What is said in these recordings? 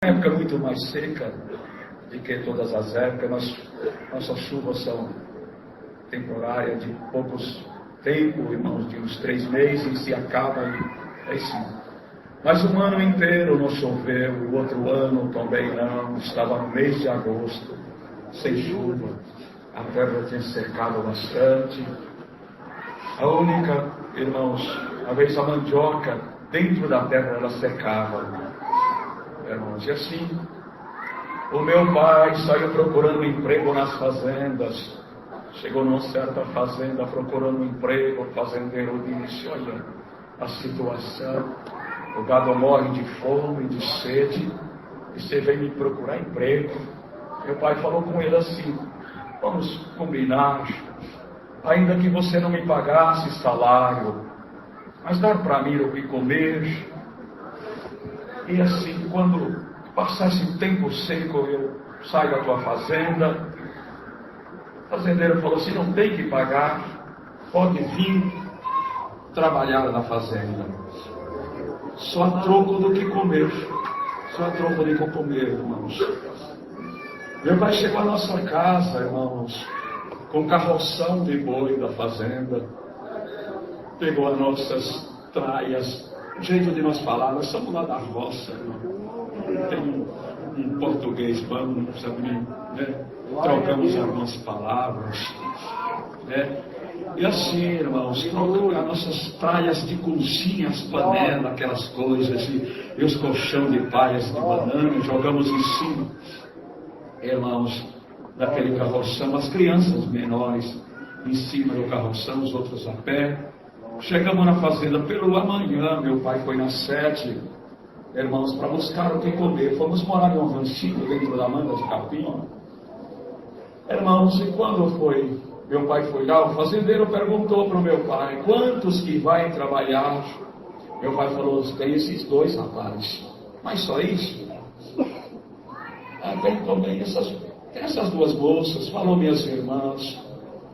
Uma época muito mais seca do que todas as épocas, mas nossas chuvas são temporárias, de poucos tempo, irmãos, de uns 3 meses e acaba e é assim. Mas um ano inteiro não choveu, o outro ano também não, estava no mês de agosto, sem chuva, a terra tinha secado bastante. A única, irmãos, a vez a mandioca dentro da terra ela secava. Irmãos, e assim, o meu pai saiu procurando emprego nas fazendas. Chegou numa certa fazenda procurando emprego. O fazendeiro disse: olha, a situação, o gado morre de fome, de sede, e você vem me procurar emprego. Meu pai falou com ele assim: vamos combinar, ainda que você não me pagasse salário, mas dar para mim o que comer. E assim, quando passasse o tempo seco, eu saio da tua fazenda. O fazendeiro falou assim: não tem que pagar, pode vir trabalhar na fazenda. Só a troco do que comer. Só a troco do que comer, irmãos. Meu pai chegou à nossa casa, irmãos, com carroção de boi da fazenda. Pegou as nossas traias. O jeito de nós falar, nós somos lá da roça, irmão. Tem um português bom, não precisa né? Trocamos algumas palavras, né? E assim, irmãos, trocamos as nossas traias de cozinhas, panela, aquelas coisas, e os colchão de paias de banana, jogamos em cima, irmãos, daquele carroção, as crianças menores em cima do carroção, os outros a pé. Chegamos na fazenda pelo amanhã, meu pai foi nas 7, irmãos, para buscar o que comer. Fomos morar em um ranchinho dentro da manga de capim. Irmãos, e quando meu pai foi lá, o fazendeiro perguntou para o meu pai: quantos que vai trabalhar? Meu pai falou: tem esses 2 rapazes. Mas só isso? Tem também essas 2 moças. Falou minhas irmãs.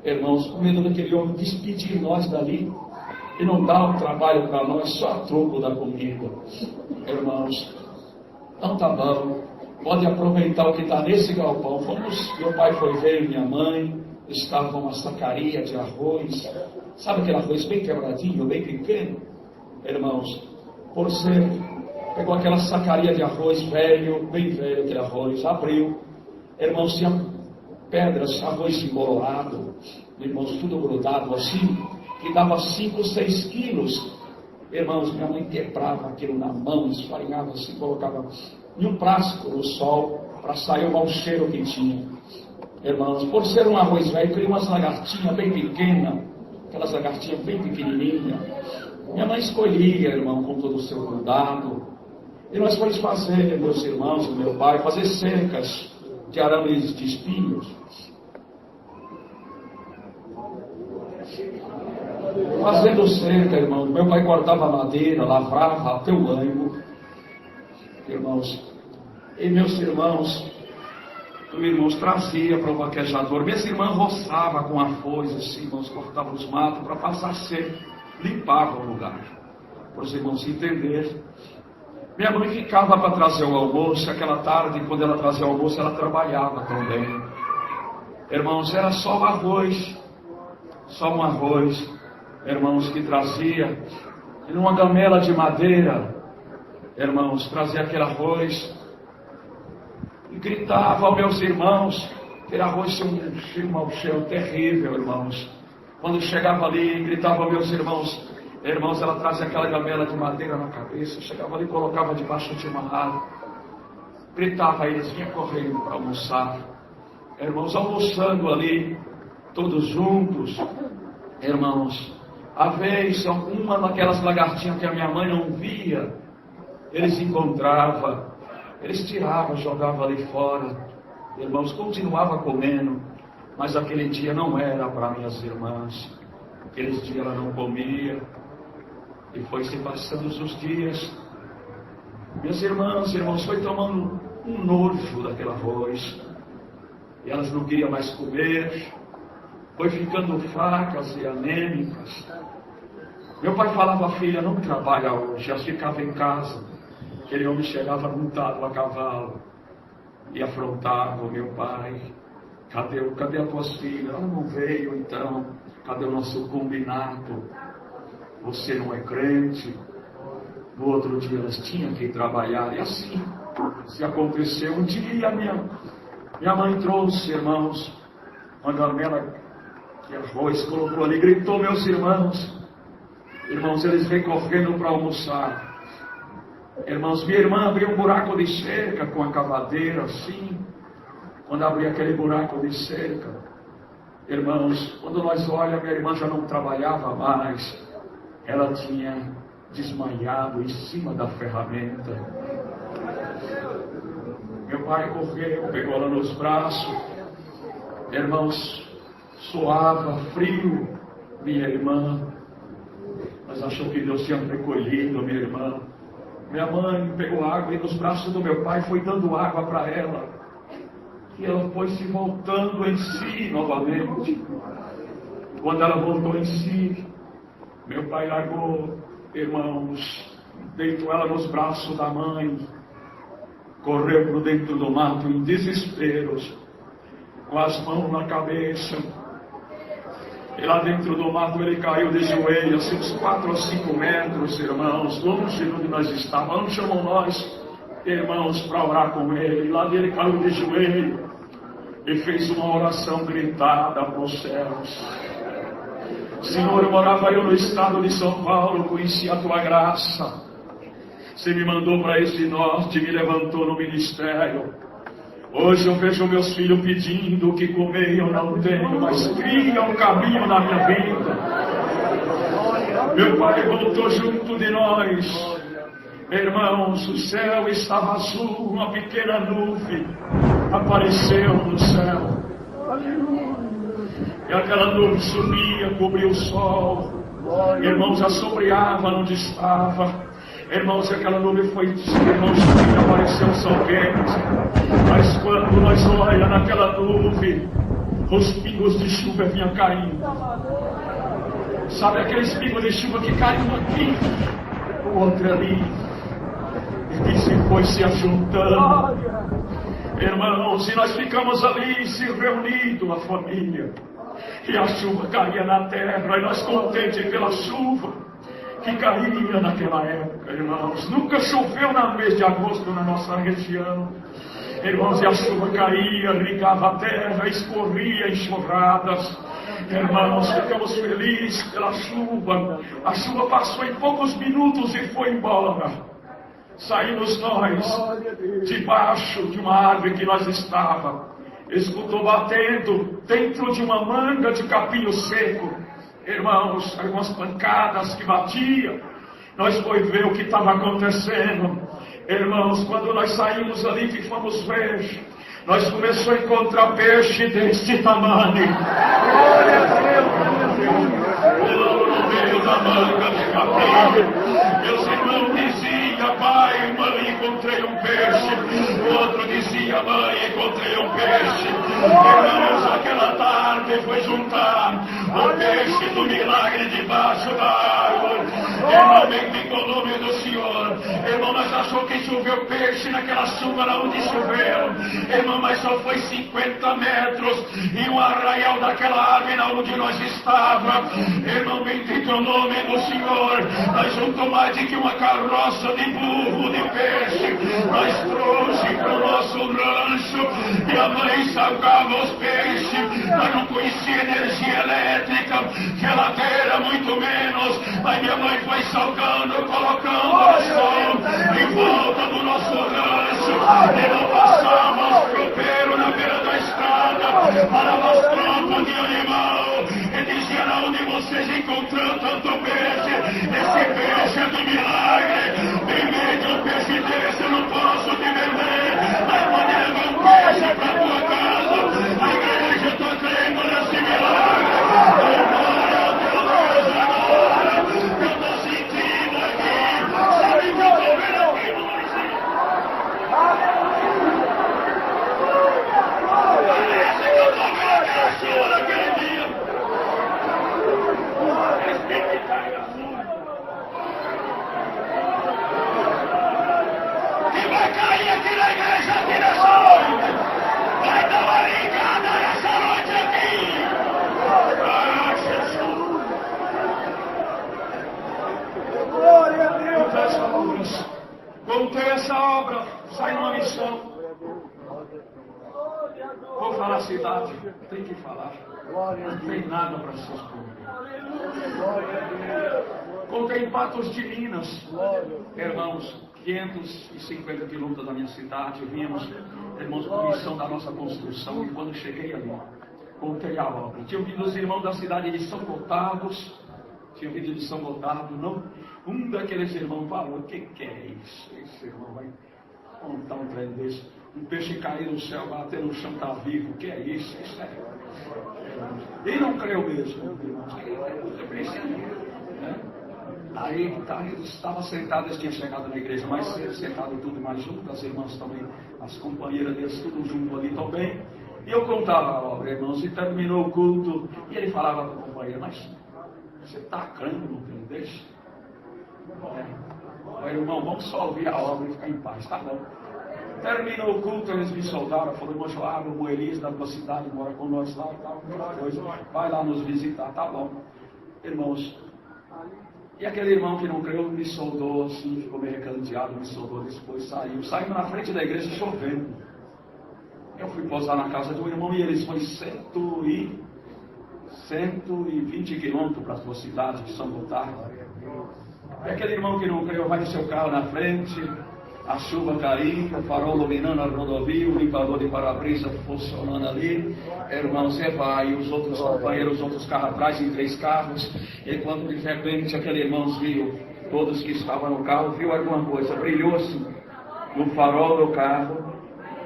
Irmãos, com medo daquele homem despedir nós dali e não dar um trabalho para nós, só a troco da comida. Irmãos, então tá bom, pode aproveitar o que está nesse galpão. Meu pai foi ver e minha mãe, estava uma sacaria de arroz, sabe aquele arroz bem quebradinho, bem pequeno? Irmãos, pegou aquela sacaria de arroz velho, bem velho aquele arroz, abriu, irmãos, tinha pedras, arroz embolorado, irmãos, tudo grudado assim, que dava 5, 6 quilos. Irmãos, minha mãe quebrava aquilo na mão, esfarinhava assim, colocava em um frasco no sol, para sair o mau cheiro que tinha. Irmãos, por ser um arroz velho, criou umas lagartinhas bem pequenas, aquelas lagartinhas bem pequenininhas. Minha mãe escolhia, irmão, com todo o seu cuidado. E nós fomos fazer, meus irmãos e meu pai, fazer cercas de arames de espinhos. Fazendo cerca, irmãos, meu pai cortava madeira, lavrava até o ânimo, irmãos, e meus irmãos trazia para o vaquejador, minhas irmãs roçavam com a foice, assim, irmãos, cortavam os matos para passar seco, limpavam o lugar, para os irmãos entenderem. Minha mãe ficava para trazer o almoço, aquela tarde, quando ela trazia o almoço, ela trabalhava também. Irmãos, era só um arroz, irmãos, que trazia, e numa gamela de madeira, irmãos, trazia aquele arroz, e gritava aos meus irmãos, aquele arroz tinha um mau cheiro terrível, irmãos. Quando chegava ali, gritava aos meus irmãos, ela trazia aquela gamela de madeira na cabeça, chegava ali, colocava debaixo de uma árvore, gritava, eles vinham correndo para almoçar, irmãos, almoçando ali, todos juntos, irmãos. À vez, uma daquelas lagartinhas que a minha mãe não via, eles encontravam, eles tiravam, jogavam ali fora. Irmãos, continuava comendo, mas aquele dia não era para minhas irmãs. Aqueles dias ela não comia, e foi se passando os dias. Minhas irmãs, irmãos, foi tomando um nojo daquele arroz, e elas não queriam mais comer, foi ficando fracas e anêmicas. Meu pai falava: filha, não trabalha hoje. Elas ficavam em casa. aquele homem chegava montado a cavalo e afrontava o meu pai. Cadê a tua filha? Ela não veio, então. Cadê o nosso combinado? Você não é crente. No outro dia elas tinham que ir trabalhar. E assim, se aconteceu um dia, minha mãe trouxe, irmãos, uma gamela de arroz, colocou ali, gritou, meus irmãos. Irmãos, eles vêm correndo para almoçar. Irmãos, minha irmã abriu um buraco de cerca com a cavadeira, assim. Quando abri aquele buraco de cerca, irmãos, quando nós olhamos, minha irmã já não trabalhava mais. Ela tinha desmaiado em cima da ferramenta. Meu pai correu, pegou ela nos braços. Irmãos, suava, frio, minha irmã. Mas achou que Deus tinha recolhido minha irmã. Minha mãe pegou água e nos braços do meu pai foi dando água para ela. E ela foi se voltando em si novamente. Quando ela voltou em si, meu pai largou, irmãos, deitou ela nos braços da mãe, correu para dentro do mato em desesperos, com as mãos na cabeça. E lá dentro do mato ele caiu de joelhos, assim, uns 4 ou 5 metros, irmãos, longe de onde nós estávamos. Chamam nós, irmãos, para orar com ele. E lá ele caiu de joelho e fez uma oração gritada para os céus. Senhor, morava eu no estado de São Paulo, conheci a tua graça. Você me mandou para esse norte, me levantou no ministério. Hoje eu vejo meus filhos pedindo o que comer, eu não tenho, mas cria um caminho na minha vida. Meu pai voltou junto de nós. Irmãos, o céu estava azul, uma pequena nuvem apareceu no céu. E aquela nuvem subia, cobria o sol. Irmãos, assombreava onde estava. Irmãos, aquela nuvem foi, irmãos, apareceu o sol quente. Mas quando nós olhamos naquela nuvem, os pingos de chuva vinham caindo. Sabe aqueles pingos de chuva que caíam aqui, o outro ali, e que se foi se ajuntando. Irmãos, e nós ficamos ali se reunindo, a família. E a chuva caía na terra, e nós contentes pela chuva que caía naquela época, irmãos. Nunca choveu no mês de agosto na nossa região. Irmãos, e a chuva caía, irrigava a terra, escorria enxurradas. Irmãos, ficamos felizes pela chuva. A chuva passou em poucos minutos e foi embora. Saímos nós debaixo de uma árvore que nós estávamos. Escutou batendo dentro de uma manga de capinho seco. Irmãos, algumas pancadas que batiam. Nós foi ver o que estava acontecendo. Irmãos, quando nós saímos ali que fomos ver, nós começamos a encontrar peixe deste tamanho. Pulando no meio da manga de capim. Meus irmãos diziam, pai, mãe, encontrei um peixe. O outro dizia, mãe, encontrei um peixe. Irmãos, aquela tarde foi juntar o peixe do milagre debaixo da árvore. Irmão, bendito o nome do Senhor. Irmão, nós achou que choveu peixe naquela chuva lá onde choveu. Irmão, mas só foi 50 metros e um arraial daquela árvore lá onde nós estávamos. Irmão, bendito o nome do Senhor. Nós juntamos mais de que uma carroça de burro de peixe. Nós trouxe para o nosso rancho e a mãe salgava os peixes. Nós não conhecia energia elétrica, geladeira muito menos. Mas minha mãe foi salgando, colocando o sol em volta do nosso rancho. E não passamos tropeiro na beira da estrada, para os troncos de animal. E dizia, onde vocês encontram tanto peixe? Esse peixe é do milagre. Em meio de um peixe desse eu não posso te vender. Mas pode levar um peixe para tua casa. A igreja está crendo nesse milagre. Glória a Deus agora. Eu estou sentindo aqui. Sabe que eu estou vendo aqui, irmãozinho? Parece que eu estou vendo aqui a chuva naquele dia. Respeita e cai a chuva. sai numa missão. Vou falar a cidade, tem que falar. Não tem nada para se expor. Contei em Patos de Minas, irmãos, 550 quilômetros da minha cidade. Vimos, irmãos, com missão da nossa construção. E quando cheguei ali, contei a obra. Tinham vindo os irmãos da cidade de São Gotardos. Tinham vindo de São Gotardo, não? Um daqueles irmãos falou: o que é isso? Esse irmão vai contar um trem desse. Um peixe cair no céu, bater no chão, está vivo. O que é isso? Isso é. E não creu mesmo. Aí eles estavam sentados, eles tinham chegado na igreja mais cedo, sentado tudo mais junto, as irmãs também, as companheiras deles, tudo junto ali também. E eu contava a obra, irmãos, e terminou o culto, e ele falava para a companheira: mas você está crendo no trem desse? Irmão, vamos só ouvir a obra e ficar em paz, tá bom? Terminou o culto, eles me soltaram, falou: irmão Joab, o Moelis da tua cidade mora com nós lá e tal, coisa, vai lá nos visitar, tá bom? Irmãos, e aquele irmão que não creu me soldou assim, ficou meio recanteado, me soldou, depois saiu. Saímos na frente da igreja chovendo. Eu fui posar na casa de um irmão e eles foi 120 quilômetros para a sua cidade de São Gotardo. E aquele irmão que não creu vai com seu carro na frente, a chuva caindo, o farol iluminando a rodovia, o limpador de para-brisa funcionando ali. Irmão, você vai, e os outros companheiros, os outros carros atrás, em 3 carros. E quando de repente aquele irmão viu, todos que estavam no carro, viu alguma coisa, brilhou-se no farol do carro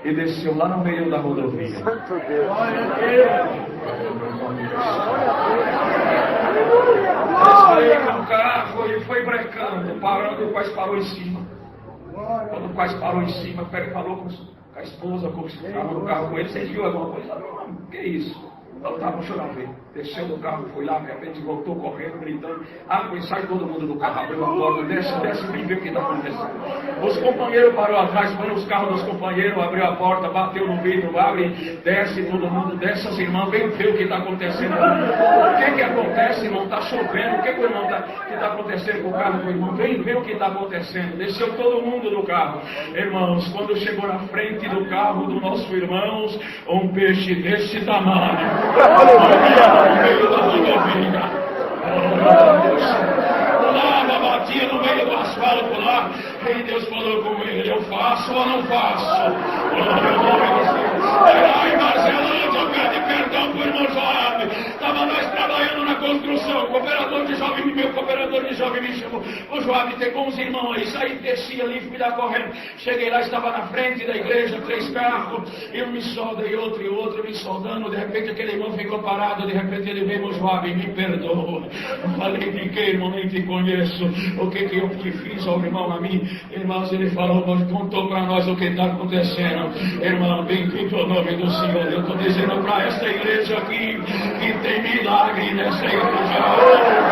e desceu lá no meio da rodovia. Santo Deus! Saí com o carro e foi brecando, parando, o pai parou em cima. Quando o pai parou em cima, ele falou com a esposa, com o que estava no carro com ele: você viu alguma coisa? Não, que é isso? Então tá, deixa eu lá ver. Desceu do carro, foi lá, de repente voltou correndo, gritando: e sai todo mundo do carro, abriu a porta, desce, vem ver o que está acontecendo. Os companheiros pararam atrás, foram os carros dos companheiros, abriu a porta, bateu no vidro, abre, desce, todo mundo desce, as irmãs, vem ver o que está acontecendo. O que acontece, irmão? Está chovendo, o que o irmão está acontecendo com o carro do irmão? Vem ver o que está acontecendo. Desceu todo mundo do carro. Irmãos, quando chegou na frente do carro do nosso irmão, um peixe desse tamanho. No meio da rodovia. Pulava, batia no meio do asfalto lá. E Deus falou com ele: eu faço ou não faço? Ai, Marcelândia, eu pedi perdão para o irmão Joab. Estava nós trabalhando na construção. O cooperador de jovem me chamou: o Joab, tem bons irmãos aí. Saí, desci ali, fui lá correndo. Cheguei lá, estava na frente da igreja, 3 carros. Eu me solda e outro me soldando. De repente aquele irmão ficou parado. De repente ele veio: Joab, me perdoa. Eu falei: de que, irmão? Nem te conheço. O que eu te fiz ao irmão a mim? Irmãos, ele falou, contou para nós o que está acontecendo. Irmão, bendito o nome do Senhor. Eu estou dizendo para esta igreja aqui que tem milagre nessa igreja.